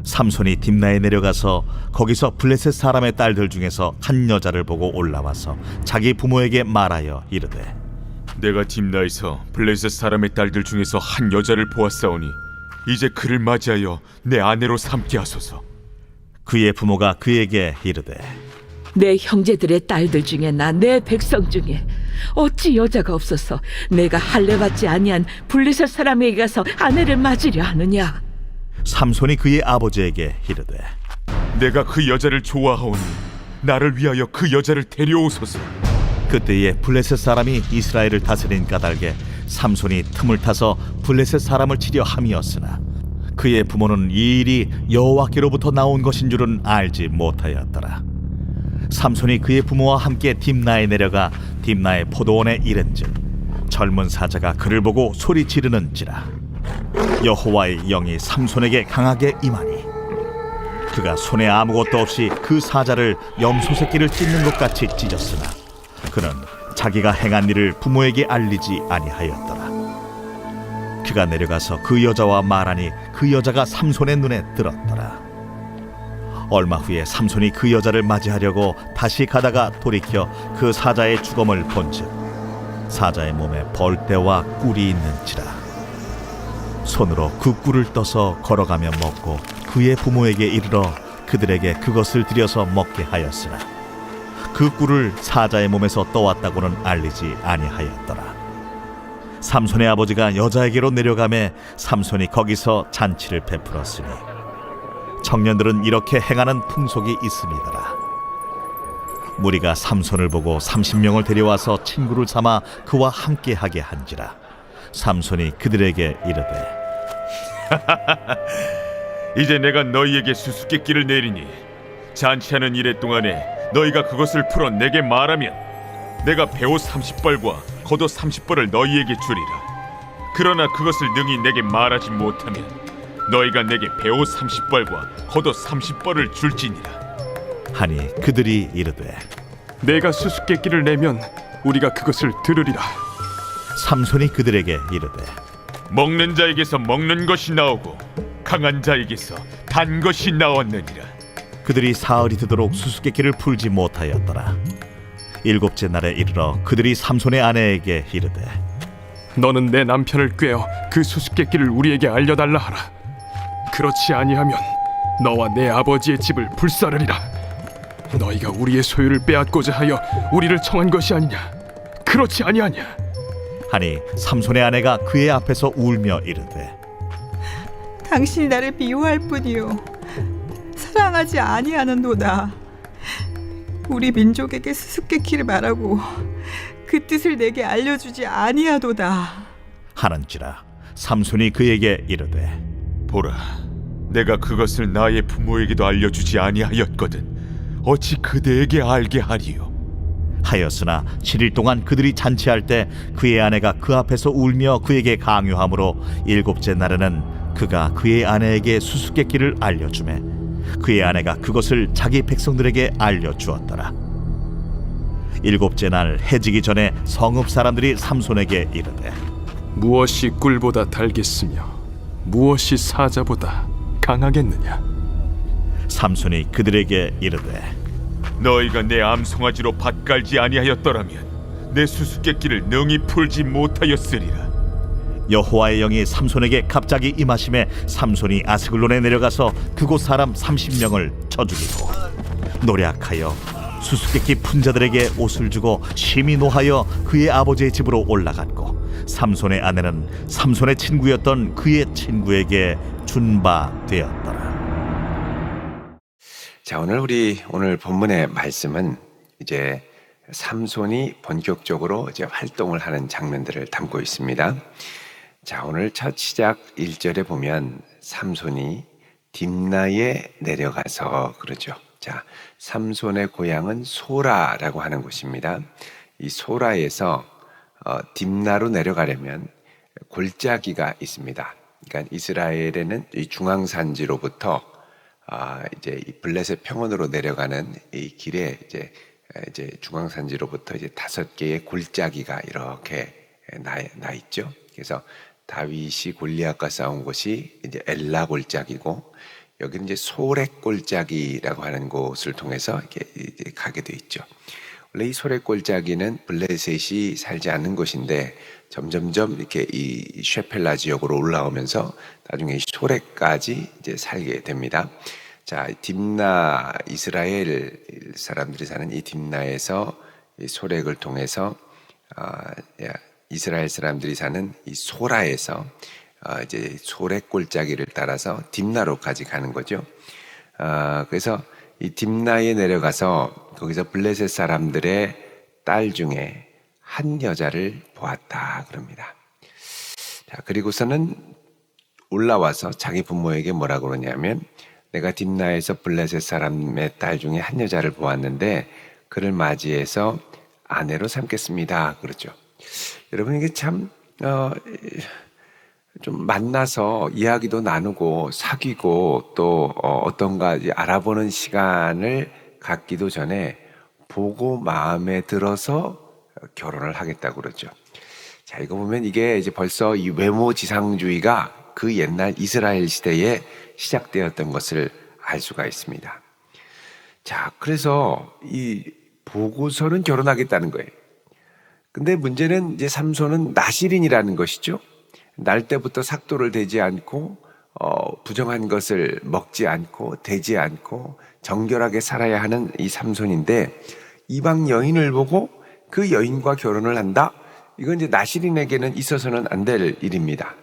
삼손이 딥나에 내려가서 거기서 블레셋 사람의 딸들 중에서 한 여자를 보고 올라와서 자기 부모에게 말하여 이르되 내가 딥나에서 블레셋 사람의 딸들 중에서 한 여자를 보았사오니 이제 그를 맞이하여 내 아내로 삼게 하소서. 그의 부모가 그에게 이르되 내 형제들의 딸들 중에나 내 백성 중에 어찌 여자가 없어서 내가 할례받지 아니한 블레셋 사람에게 가서 아내를 맞으려 하느냐? 삼손이 그의 아버지에게 이르되 내가 그 여자를 좋아하오니 나를 위하여 그 여자를 데려오소서. 그때에 블레셋 사람이 이스라엘을 다스린 까닭에 삼손이 틈을 타서 블레셋 사람을 치려 함이었으나 그의 부모는 이 일이 여호와께로부터 나온 것인 줄은 알지 못하였더라. 삼손이 그의 부모와 함께 딥나에 내려가 딥나의 포도원에 이른즉 젊은 사자가 그를 보고 소리 지르는지라. 여호와의 영이 삼손에게 강하게 임하니 그가 손에 아무것도 없이 그 사자를 염소 새끼를 찢는 것 같이 찢었으나 그는 자기가 행한 일을 부모에게 알리지 아니하였더라. 그가 내려가서 그 여자와 말하니 그 여자가 삼손의 눈에 들었더라. 얼마 후에 삼손이 그 여자를 맞이하려고 다시 가다가 돌이켜 그 사자의 주검을 본즉 사자의 몸에 벌떼와 꿀이 있는지라. 손으로 그 꿀을 떠서 걸어가며 먹고 그의 부모에게 이르러 그들에게 그것을 들여서 먹게 하였으나 그 꿀을 사자의 몸에서 떠왔다고는 알리지 아니하였더라. 삼손의 아버지가 여자에게로 내려가매 삼손이 거기서 잔치를 베풀었으니 청년들은 이렇게 행하는 풍속이 있음이더라. 무리가 삼손을 보고 30명을 데려와서 친구를 삼아 그와 함께하게 한지라. 삼손이 그들에게 이르되 이제 내가 너희에게 수수께끼를 내리니 잔치하는 이래 동안에 너희가 그것을 풀어 내게 말하면 내가 배옷 30벌과 겉옷 30벌을 너희에게 주리라. 그러나 그것을 능히 내게 말하지 못하면 너희가 내게 배옷 30벌과 겉옷 30벌을 줄지니라. 하니 그들이 이르되 내가 수수께끼를 내면 우리가 그것을 들으리라. 삼손이 그들에게 이르되 먹는 자에게서 먹는 것이 나오고 강한 자에게서 단 것이 나왔느니라. 그들이 사흘이 되도록 수수께끼를 풀지 못하였더라. 일곱째 날에 이르러 그들이 삼손의 아내에게 이르되 너는 내 남편을 꾀어 그 수수께끼를 우리에게 알려달라 하라. 그렇지 아니하면 너와 내 아버지의 집을 불사르리라. 너희가 우리의 소유를 빼앗고자 하여 우리를 청한 것이 아니냐? 그렇지 아니하냐? 하니 삼손의 아내가 그의 앞에서 울며 이르되 당신이 나를 미워할 뿐이요 사랑하지 아니하는도다. 우리 민족에게 수수께끼를 말하고 그 뜻을 내게 알려주지 아니하도다 하는지라. 삼손이 그에게 이르되 보라, 내가 그것을 나의 부모에게도 알려주지 아니하였거든 어찌 그대에게 알게 하리요? 하였으나 7일 동안 그들이 잔치할 때 그의 아내가 그 앞에서 울며 그에게 강요하므로 일곱째 날에는 그가 그의 아내에게 수수께끼를 알려주매 그의 아내가 그것을 자기 백성들에게 알려주었더라. 일곱째 날 해지기 전에 성읍 사람들이 삼손에게 이르되 무엇이 꿀보다 달겠으며 무엇이 사자보다 강하겠느냐? 삼손이 그들에게 이르되 너희가 내 암송아지로 밭 깔지 아니하였더라면 내 수수께끼를 능히 풀지 못하였으리라. 여호와의 영이 삼손에게 갑자기 임하심에 삼손이 아스글론에 내려가서 그곳 사람 30명을 쳐 죽이고 노략하여 수수께끼 푼자들에게 옷을 주고 심히 노하여 그의 아버지의 집으로 올라갔고 삼손의 아내는 삼손의 친구였던 그의 친구에게 준 바 되었더라. 자, 오늘 본문의 말씀은 이제 삼손이 본격적으로 이제 활동을 하는 장면들을 담고 있습니다. 자, 오늘 첫 시작 1절에 보면 삼손이 딥나에 내려가서 그러죠. 자, 삼손의 고향은 소라라고 하는 곳입니다. 이 소라에서 딥나로 내려가려면 골짜기가 있습니다. 그러니까 이스라엘에는 이 중앙산지로부터 이제 이 블레셋 평원으로 내려가는 이 길에 이제 중앙산지로부터 이제 5개의 골짜기가 이렇게 나 있죠. 그래서 다윗이 골리앗과 싸운 곳이 이제 엘라 골짜기고 여기는 이제 소래골짜기라고 하는 곳을 통해서 이렇게 이제 가게 돼 있죠. 원래 이 소래골짜기는 블레셋이 살지 않는 곳인데 점점점 이렇게 이 쉐펠라 지역으로 올라오면서 나중에 이 소래까지 이제 살게 됩니다. 자, 딥나, 이스라엘 사람들이 사는 이 딥나에서 이 소렉을 통해서 이스라엘 사람들이 사는 이 소라에서 이제 소렉 골짜기를 따라서 딥나로까지 가는 거죠. 그래서 이 딥나에 내려가서 거기서 블레셋 사람들의 딸 중에 한 여자를 보았다 그럽니다. 자, 그리고서는 올라와서 자기 부모에게 뭐라 그러냐면, 내가 딥나에서 블레셋 사람의 딸 중에 한 여자를 보았는데 그를 맞이해서 아내로 삼겠습니다. 그렇죠. 여러분, 이게 참 좀 만나서 이야기도 나누고 사귀고 또 어떤가 알아보는 시간을 갖기도 전에 보고 마음에 들어서 결혼을 하겠다고 그러죠. 자, 이거 보면 이게 이제 벌써 이 외모 지상주의가 그 옛날 이스라엘 시대에 시작되었던 것을 알 수가 있습니다. 자, 그래서 이 보고서는 결혼하겠다는 거예요. 근데 문제는 이제 삼손은 나실인이라는 것이죠. 날 때부터 삭도를 대지 않고 부정한 것을 먹지 않고 대지 않고 정결하게 살아야 하는 이 삼손인데, 이방 여인을 보고 그 여인과 결혼을 한다? 이건 이제 나실인에게는 있어서는 안 될 일입니다.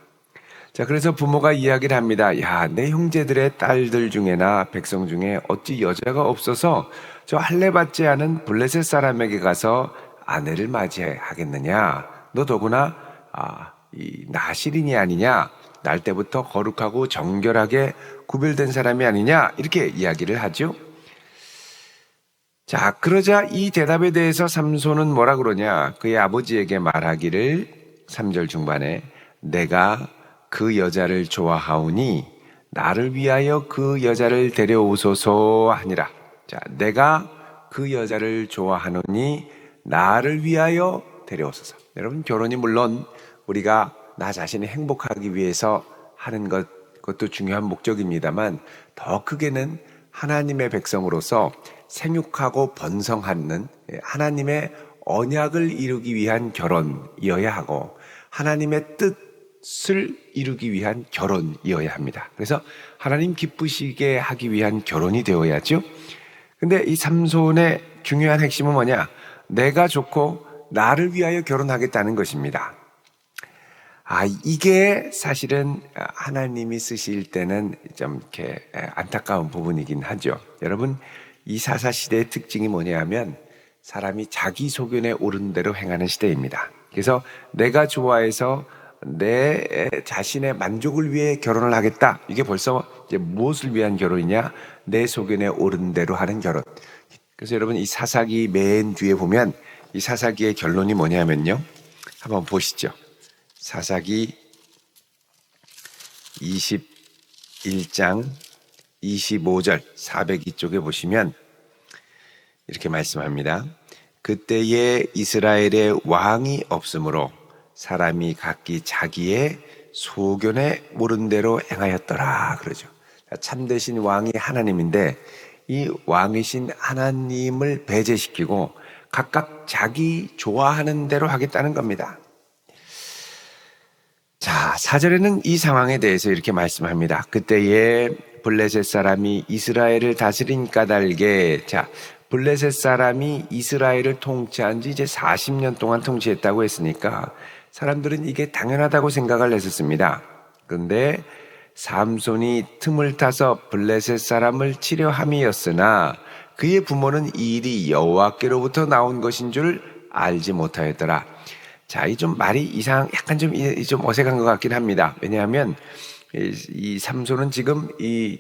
자, 그래서 부모가 이야기를 합니다. 야, 내 형제들의 딸들 중에나 백성 중에 어찌 여자가 없어서 저 할례받지 않은 블레셋 사람에게 가서 아내를 맞이하겠느냐? 너 더구나 이 나실인이 아니냐? 날 때부터 거룩하고 정결하게 구별된 사람이 아니냐? 이렇게 이야기를 하죠. 자, 그러자 이 대답에 대해서 삼손은 뭐라 그러냐? 그의 아버지에게 말하기를 3절 중반에 내가 그 여자를 좋아하오니 나를 위하여 그 여자를 데려오소서 하니라. 자, 내가 그 여자를 좋아하노니 나를 위하여 데려오소서. 여러분, 결혼이 물론 우리가 나 자신이 행복하기 위해서 하는 그것도 중요한 목적입니다만, 더 크게는 하나님의 백성으로서 생육하고 번성하는 하나님의 언약을 이루기 위한 결혼이어야 하고 하나님의 뜻을 이루기 위한 결혼이어야 합니다. 그래서 하나님 기쁘시게 하기 위한 결혼이 되어야죠. 근데 이 삼손의 중요한 핵심은 뭐냐? 내가 좋고 나를 위하여 결혼하겠다는 것입니다. 이게 사실은 하나님이 쓰실 때는 좀 이렇게 안타까운 부분이긴 하죠. 여러분, 이 사사시대의 특징이 뭐냐면 사람이 자기 소견에 오른 대로 행하는 시대입니다. 그래서 내가 좋아해서 내 자신의 만족을 위해 결혼을 하겠다. 이게 벌써 이제 무엇을 위한 결혼이냐? 내 소견에 오른 대로 하는 결혼. 그래서 여러분, 이 사사기 맨 뒤에 보면 이 사사기의 결론이 뭐냐면요. 한번 보시죠. 사사기 21장 25절 402쪽에 보시면 이렇게 말씀합니다. 그때에 이스라엘에 왕이 없으므로 사람이 각기 자기의 소견에 모른 대로 행하였더라 그러죠. 참되신 왕이 하나님인데 이 왕이신 하나님을 배제시키고 각각 자기 좋아하는 대로 하겠다는 겁니다. 자, 4절에는 이 상황에 대해서 이렇게 말씀합니다. 그때에 블레셋 사람이 이스라엘을 다스린 까닭에, 자, 블레셋 사람이 이스라엘을 통치한 지 이제 40년 동안 통치했다고 했으니까 사람들은 이게 당연하다고 생각을 했었습니다. 그런데 삼손이 틈을 타서 블레셋 사람을 치려 함이었으나 그의 부모는 이 일이 여호와께로부터 나온 것인 줄 알지 못하였더라. 자, 이 좀 말이 약간 좀 어색한 것 같긴 합니다. 왜냐하면 이 삼손은 지금 이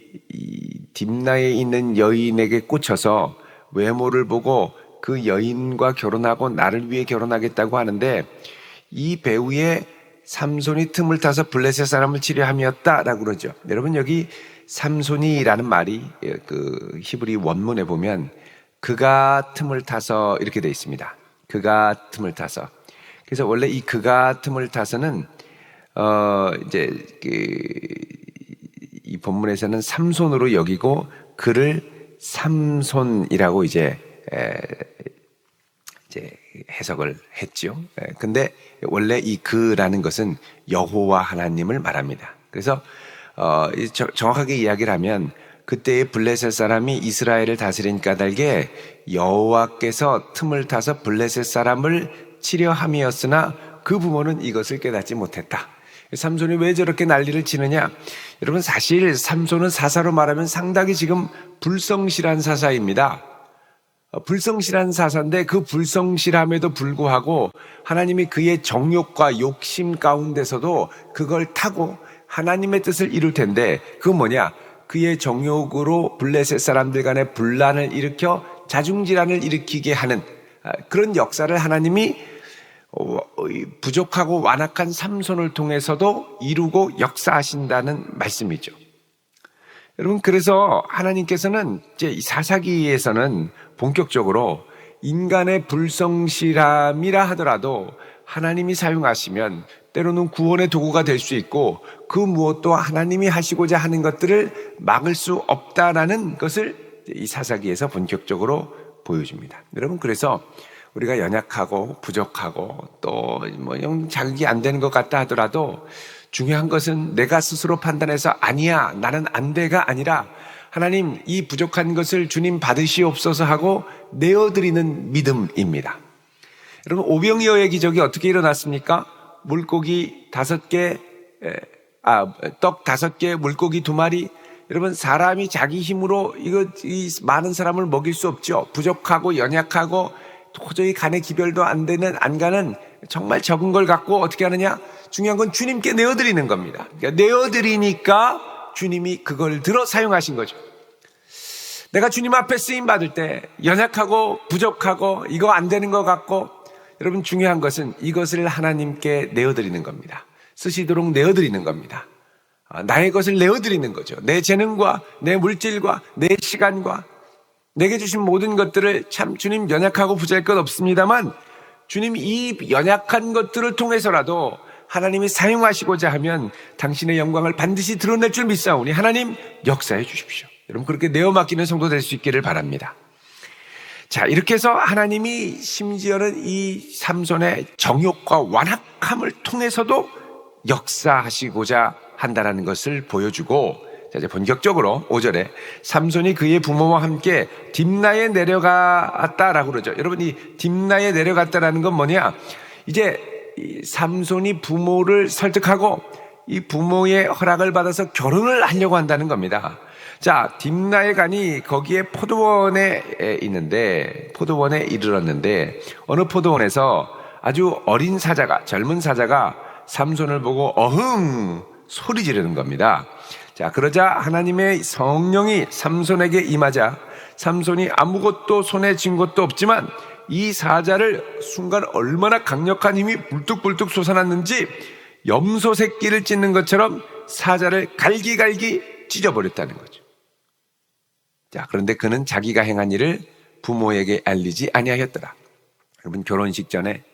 딥나에 있는 여인에게 꽂혀서 외모를 보고 그 여인과 결혼하고 나를 위해 결혼하겠다고 하는데, 이 배우의 삼손이 틈을 타서 블레셋 사람을 치려 함이었다라고 그러죠. 여러분, 여기 삼손이라는 말이 그 히브리 원문에 보면 그가 틈을 타서 이렇게 돼 있습니다. 그가 틈을 타서. 그래서 원래 이 그가 틈을 타서는 이제 이 본문에서는 삼손으로 여기고 그를 삼손이라고 이제 해석을 했죠. 근데 원래 이 그라는 것은 여호와 하나님을 말합니다. 그래서 정확하게 이야기를 하면 그때의 블레셋 사람이 이스라엘을 다스린 까닭에 여호와께서 틈을 타서 블레셋 사람을 치려 함이었으나 그 부모는 이것을 깨닫지 못했다. 삼손이 왜 저렇게 난리를 치느냐? 여러분, 사실 삼손은 사사로 말하면 상당히 지금 불성실한 사사입니다. 불성실한 사사인데 그 불성실함에도 불구하고 하나님이 그의 정욕과 욕심 가운데서도 그걸 타고 하나님의 뜻을 이룰 텐데, 그건 뭐냐? 그의 정욕으로 블레셋 사람들 간에 분란을 일으켜 자중질환을 일으키게 하는 그런 역사를 하나님이 부족하고 완악한 삼손을 통해서도 이루고 역사하신다는 말씀이죠. 여러분, 그래서 하나님께서는 이제 이 사사기에서는 본격적으로 인간의 불성실함이라 하더라도 하나님이 사용하시면 때로는 구원의 도구가 될 수 있고 그 무엇도 하나님이 하시고자 하는 것들을 막을 수 없다라는 것을 이 사사기에서 본격적으로 보여줍니다. 여러분, 그래서 우리가 연약하고 부족하고 또 뭐 자극이 안 되는 것 같다 하더라도 중요한 것은 내가 스스로 판단해서 아니야, 나는 안 돼가 아니라 하나님, 이 부족한 것을 주님 받으시옵소서 하고 내어드리는 믿음입니다. 여러분, 오병이어의 기적이 어떻게 일어났습니까? 물고기 5개, 떡 5개, 물고기 2마리. 여러분, 사람이 자기 힘으로 이 많은 사람을 먹일 수 없죠. 부족하고 연약하고 도저히 간의 기별도 안 가는 정말 적은 걸 갖고 어떻게 하느냐? 중요한 건 주님께 내어드리는 겁니다. 그러니까 내어드리니까 주님이 그걸 들어 사용하신 거죠. 내가 주님 앞에 쓰임 받을 때 연약하고 부족하고 이거 안 되는 것 같고, 여러분, 중요한 것은 이것을 하나님께 내어드리는 겁니다. 쓰시도록 내어드리는 겁니다. 나의 것을 내어드리는 거죠. 내 재능과 내 물질과 내 시간과 내게 주신 모든 것들을, 참 주님 연약하고 부자일 것 없습니다만 주님 이 연약한 것들을 통해서라도 하나님이 사용하시고자 하면 당신의 영광을 반드시 드러낼 줄 믿사오니 하나님 역사해 주십시오. 여러분, 그렇게 내어 맡기는 성도 될 수 있기를 바랍니다. 자, 이렇게 해서 하나님이 심지어는 이 삼손의 정욕과 완악함을 통해서도 역사하시고자 한다는 것을 보여주고, 자, 이제 본격적으로 5절에 삼손이 그의 부모와 함께 딥나에 내려갔다라고 그러죠. 여러분, 이 딥나에 내려갔다라는 건 뭐냐? 이제 이 삼손이 부모를 설득하고 이 부모의 허락을 받아서 결혼을 하려고 한다는 겁니다. 자, 딥나에 가니 거기에 포도원에 있는데, 포도원에 이르렀는데 어느 포도원에서 아주 어린 사자가, 젊은 사자가 삼손을 보고 어흥 소리 지르는 겁니다. 자, 그러자 하나님의 성령이 삼손에게 임하자 삼손이 아무것도 손에 쥔 것도 없지만 이 사자를 순간 얼마나 강력한 힘이 불뚝불뚝 솟아났는지 염소 새끼를 찢는 것처럼 사자를 갈기갈기 찢어버렸다는 거죠. 자, 그런데 그는 자기가 행한 일을 부모에게 알리지 아니하였더라. 여러분, 결혼식 전에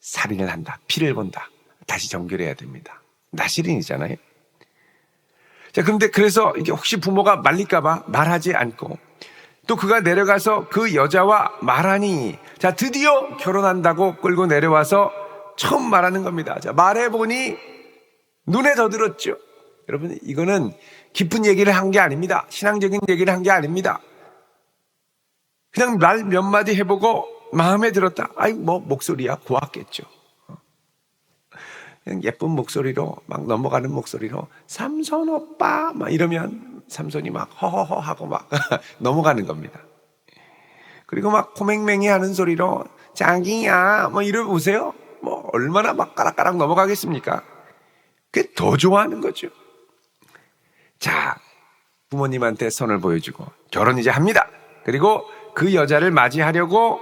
살인을 한다, 피를 본다, 다시 정결해야 됩니다. 나실인이잖아요. 자, 그런데 그래서 이게 혹시 부모가 말릴까봐 말하지 않고 또 그가 내려가서 그 여자와 말하니, 자, 드디어 결혼한다고 끌고 내려와서 처음 말하는 겁니다. 자, 말해보니 눈에 더 들었죠. 여러분, 이거는 깊은 얘기를 한 게 아닙니다. 신앙적인 얘기를 한 게 아닙니다. 그냥 말 몇 마디 해보고 마음에 들었다. 아이, 뭐 목소리야 고왔겠죠. 그냥 예쁜 목소리로 막 넘어가는 목소리로 삼손 오빠 막 이러면 삼손이 막 허허허 하고 막 넘어가는 겁니다. 그리고 막 코맹맹이 하는 소리로 자기야 뭐 이러 보세요. 뭐 얼마나 막 까락까락 넘어가겠습니까? 그게 더 좋아하는 거죠. 자, 부모님한테 손을 보여주고 결혼 이제 합니다. 그리고 그 여자를 맞이하려고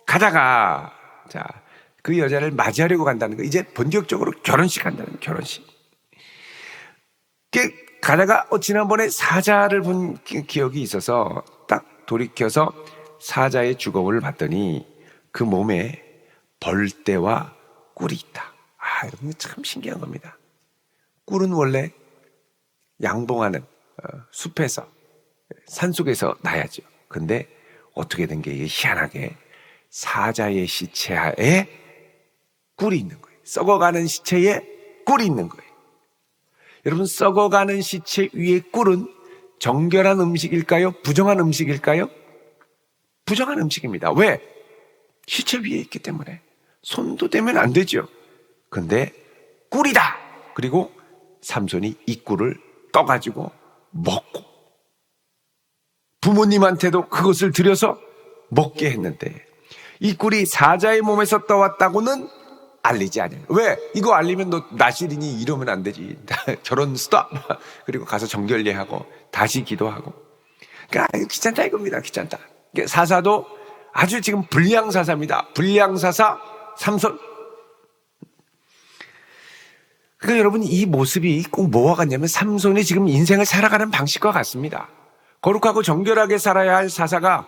가다가, 자, 그 여자를 맞이하려고 간다는 거, 이제 본격적으로 결혼식 한다는 거예요. 결혼식. 가다가 지난번에 사자를 본 기억이 있어서 딱 돌이켜서 사자의 주검을 봤더니 그 몸에 벌떼와 꿀이 있다. 아, 여러분, 참 신기한 겁니다. 꿀은 원래 양봉하는 숲에서 산속에서 나야죠. 근데 어떻게 된 게 이게 희한하게 사자의 시체에 꿀이 있는 거예요. 썩어가는 시체에 꿀이 있는 거예요. 여러분, 썩어가는 시체 위에 꿀은 정결한 음식일까요? 부정한 음식일까요? 부정한 음식입니다. 왜? 시체 위에 있기 때문에 손도 대면 안 되죠. 근데 꿀이다. 그리고 삼손이 이 꿀을 떠가지고 먹고 부모님한테도 그것을 들여서 먹게 했는데 이 꿀이 사자의 몸에서 떠왔다고는 알리지 않아요. 왜? 이거 알리면 너 나실이니 이러면 안 되지. 결혼 스톱. 그리고 가서 정결례하고 다시 기도하고. 그러니까 귀찮다 이겁니다. 귀찮다. 사사도 아주 지금 불량사사입니다. 불량사사 삼손. 그러니까 여러분, 이 모습이 꼭 뭐와 같냐면 삼손이 지금 인생을 살아가는 방식과 같습니다. 거룩하고 정결하게 살아야 할 사사가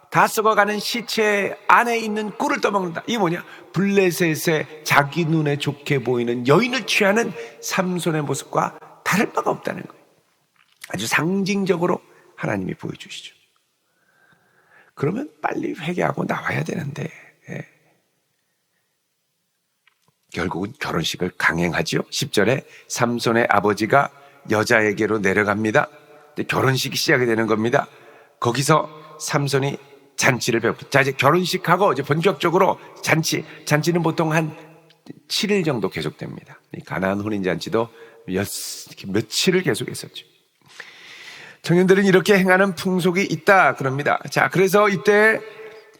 다 썩어가는 시체 안에 있는 꿀을 떠먹는다. 이게 뭐냐? 블레셋의 자기 눈에 좋게 보이는 여인을 취하는 삼손의 모습과 다를 바가 없다는 거예요. 아주 상징적으로 하나님이 보여주시죠. 그러면 빨리 회개하고 나와야 되는데 결국은 결혼식을 강행하죠. 10절에 삼손의 아버지가 여자에게로 내려갑니다. 결혼식이 시작이 되는 겁니다. 거기서 삼손이 잔치를 배웁니다. 자, 이제 결혼식하고 이제 본격적으로 잔치는 보통 한 7일 정도 계속됩니다. 가나안 혼인잔치도 며칠을 계속했었죠. 청년들은 이렇게 행하는 풍속이 있다 그럽니다. 자, 그래서 이때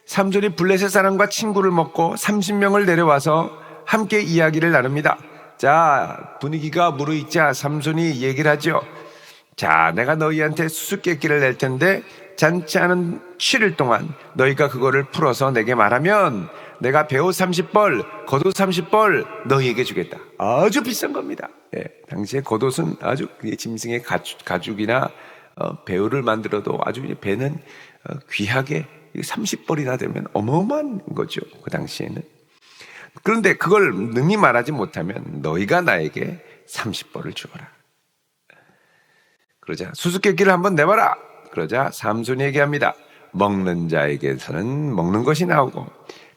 삼손이 블레셋 사람과 친구를 먹고 30명을 내려와서 함께 이야기를 나눕니다. 자, 분위기가 무르익자 삼손이 얘기를 하죠. 자, 내가 너희한테 수수께끼를 낼 텐데 잔치하는 7일 동안 너희가 그거를 풀어서 내게 말하면 내가 배옷 30벌, 겉옷 30벌 너희에게 주겠다. 아주 비싼 겁니다. 당시에 겉옷은 아주 짐승의 가죽이나 배우를 만들어도 아주 배는 귀하게 30벌이나 되면 어마어마한 거죠. 그 당시에는. 그런데 그걸 능히 말하지 못하면 너희가 나에게 30벌을 주어라. 그러자 수수께끼를 한번 내봐라. 그러자 삼손이 얘기합니다. 먹는 자에게서는 먹는 것이 나오고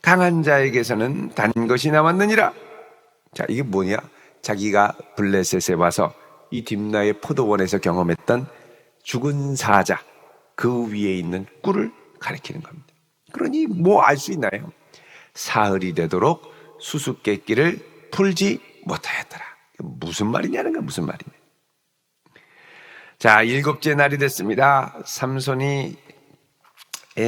강한 자에게서는 단 것이 남았느니라. 자, 이게 뭐냐? 자기가 블레셋에 와서 이 딥나의 포도원에서 경험했던 죽은 사자 그 위에 있는 꿀을 가리키는 겁니다. 그러니 뭐 알 수 있나요? 사흘이 되도록 수수께끼를 풀지 못하였더라. 무슨 말이냐는 거야, 무슨 말이냐. 자, 7째 날이 됐습니다. 삼손이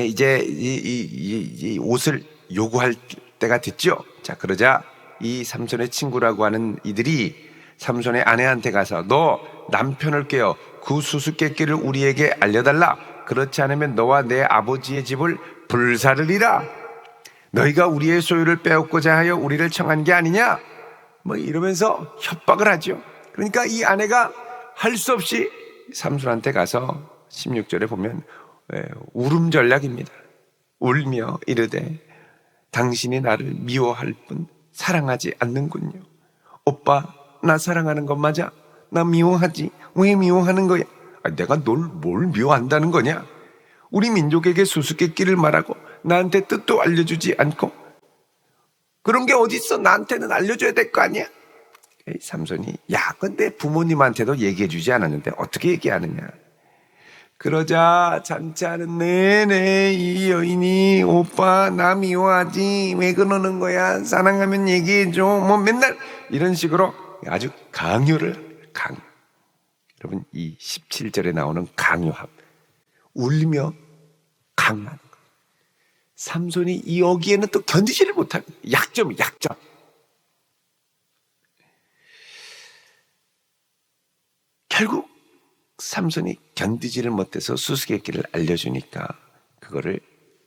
이제 이 옷을 요구할 때가 됐죠. 자, 그러자 이 삼손의 친구라고 하는 이들이 삼손의 아내한테 가서 너 남편을 깨워 그 수수께끼를 우리에게 알려달라. 그렇지 않으면 너와 내 아버지의 집을 불사르리라. 너희가 우리의 소유를 빼앗고자 하여 우리를 청한 게 아니냐? 뭐 이러면서 협박을 하죠. 그러니까 이 아내가 할 수 없이 삼손한테 가서 16절에 보면 울음 전략입니다. 울며 이르되 당신이 나를 미워할 뿐 사랑하지 않는군요. 오빠, 나 사랑하는 것 맞아? 나 미워하지? 왜 미워하는 거야? 내가 뭘 미워한다는 거냐? 우리 민족에게 수수께끼를 말하고 나한테 뜻도 알려주지 않고 그런 게 어딨어? 나한테는 알려줘야 될 거 아니야? 삼손이 야, 근데 부모님한테도 얘기해 주지 않았는데 어떻게 얘기하느냐? 그러자 잔치하는 내내 이 여인이 오빠 나 미워하지? 왜 그러는 거야? 사랑하면 얘기해줘. 뭐 맨날 이런 식으로 아주 강요를 여러분, 이 17절에 나오는 강요함, 울며 강요하는 거. 삼손이 여기에는 또 견디지를 못합니다. 약점. 결국 삼손이 견디지를 못해서 수수께끼를 알려주니까 그거를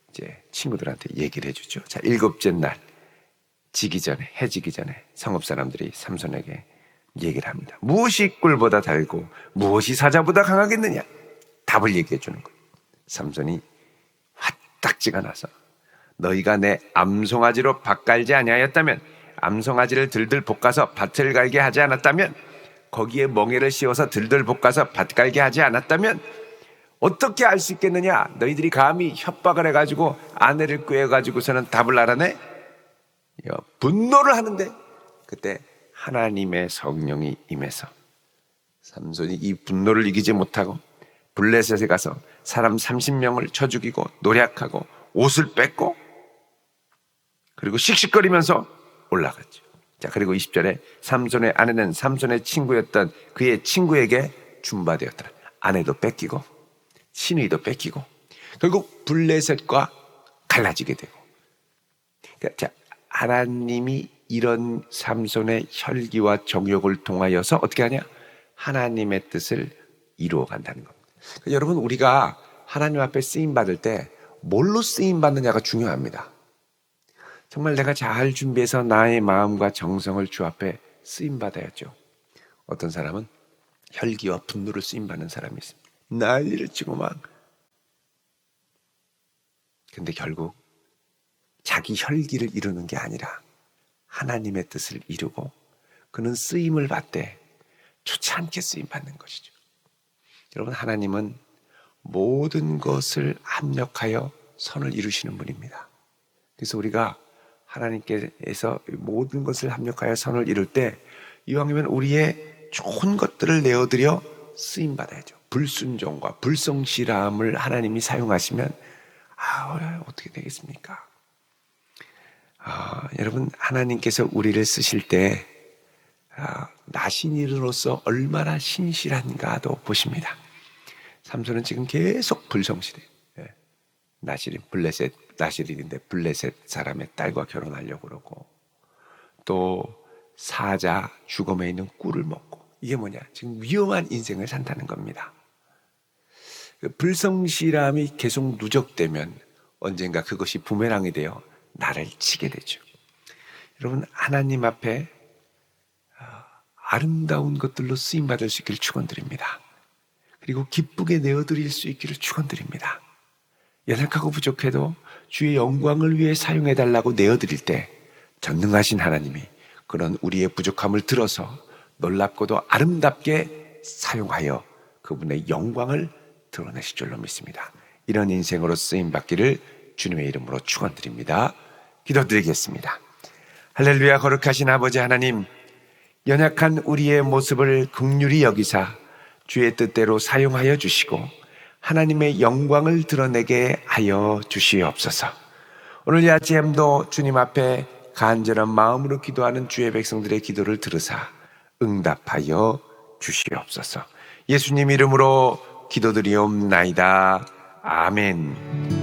이제 친구들한테 얘기를 해주죠. 자, 7째 날 해지기 전에 성읍 사람들이 삼손에게 얘기를 합니다. 무엇이 꿀보다 달고 무엇이 사자보다 강하겠느냐? 답을 얘기해 주는 거예요. 삼손이 화딱지가 나서 너희가 내 암송아지로 밭 갈지 아니하였다면, 암송아지를 들들 볶아서 밭을 갈게 하지 않았다면 거기에 멍에를 씌워서 들들 볶아서 밭갈게 하지 않았다면 어떻게 알 수 있겠느냐? 너희들이 감히 협박을 해가지고 아내를 꾀어가지고서는 답을 알아내? 분노를 하는데 그때 하나님의 성령이 임해서 삼손이 이 분노를 이기지 못하고 블레셋에 가서 사람 30명을 쳐 죽이고 노략하고 옷을 뺏고 그리고 씩씩거리면서 올라갔죠. 자, 그리고 20절에 삼손의 아내는 삼손의 친구였던 그의 친구에게 준바되었더라. 아내도 뺏기고 시누이도 뺏기고 결국 블레셋과 갈라지게 되고. 자, 하나님이 이런 삼손의 혈기와 정욕을 통하여서 어떻게 하냐? 하나님의 뜻을 이루어 간다는 겁니다. 그러니까 여러분, 우리가 하나님 앞에 쓰임 받을 때 뭘로 쓰임 받느냐가 중요합니다. 정말 내가 잘 준비해서 나의 마음과 정성을 주 앞에 쓰임 받아야죠. 어떤 사람은 혈기와 분노를 쓰임 받는 사람이 있습니다. 난리를 치고 막. 근데 결국 자기 혈기를 이루는 게 아니라 하나님의 뜻을 이루고 그는 쓰임을 받되 좋지 않게 쓰임 받는 것이죠. 여러분, 하나님은 모든 것을 합력하여 선을 이루시는 분입니다. 그래서 우리가 하나님께서 모든 것을 합력하여 선을 이룰 때 이왕이면 우리의 좋은 것들을 내어드려 쓰임 받아야죠. 불순종과 불성실함을 하나님이 사용하시면 어떻게 되겠습니까? 여러분, 하나님께서 우리를 쓰실 때 나신이로서 얼마나 신실한가도 보십니다. 삼손은 지금 계속 불성실해요. 나실인데 블레셋 사람의 딸과 결혼하려고 그러고 또 사자 죽음에 있는 꿀을 먹고 이게 뭐냐? 지금 위험한 인생을 산다는 겁니다. 불성실함이 계속 누적되면 언젠가 그것이 부메랑이 되어 나를 치게 되죠. 여러분, 하나님 앞에 아름다운 것들로 쓰임받을 수 있기를 축원드립니다. 그리고 기쁘게 내어드릴 수 있기를 축원드립니다. 연약하고 부족해도 주의 영광을 위해 사용해달라고 내어드릴 때 전능하신 하나님이 그런 우리의 부족함을 들어서 놀랍고도 아름답게 사용하여 그분의 영광을 드러내실 줄로 믿습니다. 이런 인생으로 쓰임받기를 주님의 이름으로 축원드립니다. 기도드리겠습니다. 할렐루야. 거룩하신 아버지 하나님, 연약한 우리의 모습을 긍휼히 여기사 주의 뜻대로 사용하여 주시고 하나님의 영광을 드러내게 하여 주시옵소서. 오늘 이 아침도 주님 앞에 간절한 마음으로 기도하는 주의 백성들의 기도를 들으사 응답하여 주시옵소서. 예수님 이름으로 기도드리옵나이다. 아멘.